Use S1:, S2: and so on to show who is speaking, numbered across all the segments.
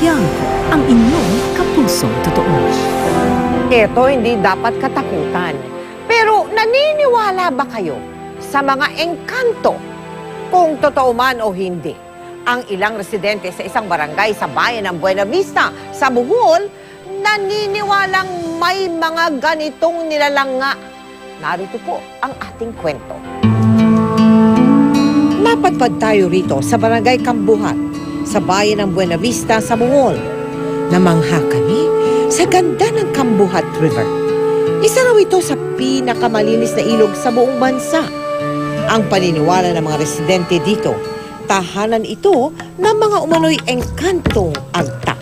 S1: Tiangco, ang inyong kapusong totoo.
S2: Ito hindi dapat katakutan. Pero naniniwala ba kayo sa mga engkanto? Kung totoo man o hindi, ang ilang residente sa isang barangay sa bayan ng Buena Vista sa Bohol, naniniwalang may mga ganitong nilalanga. Narito po ang ating kwento. Napadpad tayo rito sa barangay Kambuhat, sa bayan ng Buena Vista sa Bohol. Namangha kami sa ganda ng Kambuhat River. Isa raw ito sa pinakamalinis na ilog sa buong bansa. Ang paniniwala ng mga residente dito, tahanan ito ng mga umano'y engkantong agta.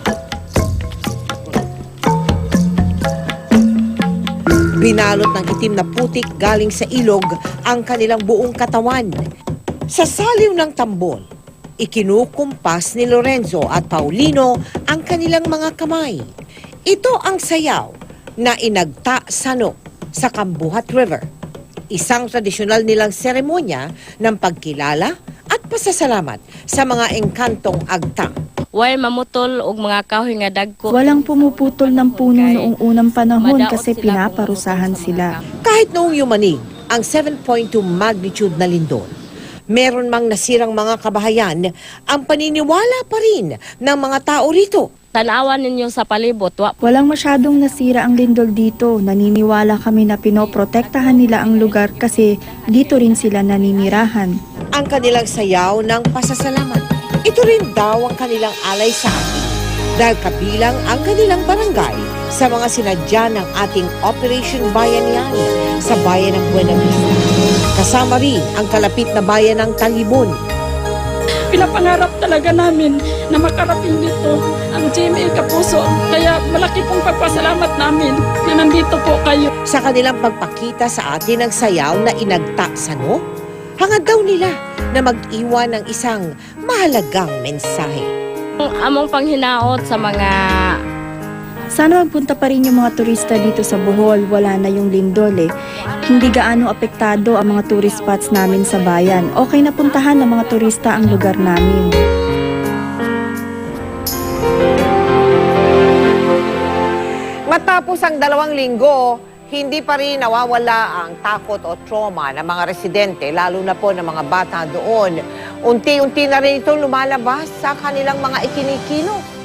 S2: Binalot ng itim na putik galing sa ilog ang kanilang buong katawan. Sa saliw ng tambol, ikinukumpas ni Lorenzo at Paulino ang kanilang mga kamay. Ito ang sayaw na inagta sano sa Kambuhat River. Isang tradisyonal nilang seremonya ng pagkilala at pasasalamat sa mga engkantong agta.
S3: While mamutol og mga kahoy nga dagko.
S4: Walang pumuputol ng puno noong unang panahon kasi pinaparusahan sila.
S2: Kahit noong yumanig ang 7.2 magnitude na lindol, meron mang nasirang mga kabahayan, ang paniniwala pa rin ng mga tao rito.
S3: Tanawan ninyo sa palibot.
S4: Walang masyadong nasira ang lindol dito. Naniniwala kami na pinoprotektahan nila ang lugar kasi dito rin sila naninirahan.
S2: Ang kanilang sayaw ng pasasalamat. Ito rin daw ang kanilang alay sa atin dahil kabilang ang kanilang barangay sa mga sinadya ng ating Operation Bayanihan sa bayan ng Buena Vista. Kasama rin ang kalapit na bayan ng Talibon.
S5: Pinapangarap talaga namin na makarating dito ang GMA Kapuso. Kaya malaki pong pagpasalamat namin na nandito po kayo.
S2: Sa kanilang pagpakita sa atin ng sayaw na inagta sano, hangad daw nila na mag-iwan ng isang mahalagang mensahe.
S3: Among panghinaot sa mga
S4: Sana magpunta pa rin yung mga turista dito sa Bohol. Wala na yung lindol eh. Hindi gaano apektado ang mga tourist spots namin sa bayan. Okay na puntahan ng mga turista ang lugar namin.
S2: Matapos ang 2 linggo, hindi pa rin nawawala ang takot o trauma ng mga residente, lalo na po ng mga bata doon. Unti-unti na rin itong lumalabas sa kanilang mga ikinikilos.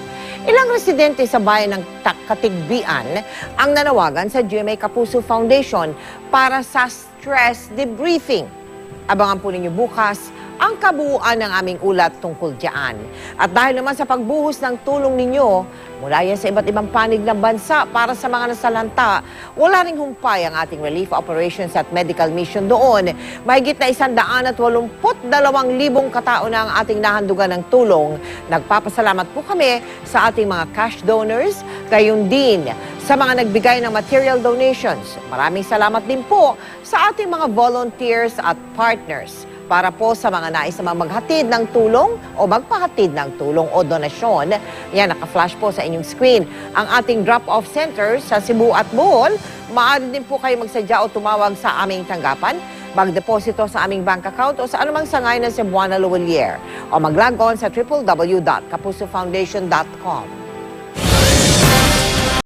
S2: Ilang residente sa bayan ng Katigbian ang nanawagan sa GMA Kapuso Foundation para sa stress debriefing. Abangan po ninyo bukas ang kabuuan ng aming ulat tungkol diyan. At dahil naman sa pagbuhos ng tulong ninyo, mula yan sa iba't ibang panig ng bansa para sa mga nasalanta, wala ring humpay ang ating relief operations at medical mission doon. Mahigit na 182,000 katao na ang ating nahandugan ng tulong. Nagpapasalamat po kami sa ating mga cash donors, gayon din sa mga nagbigay ng material donations. Maraming salamat din po sa ating mga volunteers at partners. Para po sa mga nais na maghatid ng tulong o magpahatid ng tulong o donasyon, yan, naka-flash po sa inyong screen. Ang ating drop-off center sa Cebu at Bohol, maaari din po kayo magsadya o tumawag sa aming tanggapan, magdeposito sa aming bank account o sa anumang sangay ng Cebuana Luwalier o mag-log on sa www.kapusofoundation.com.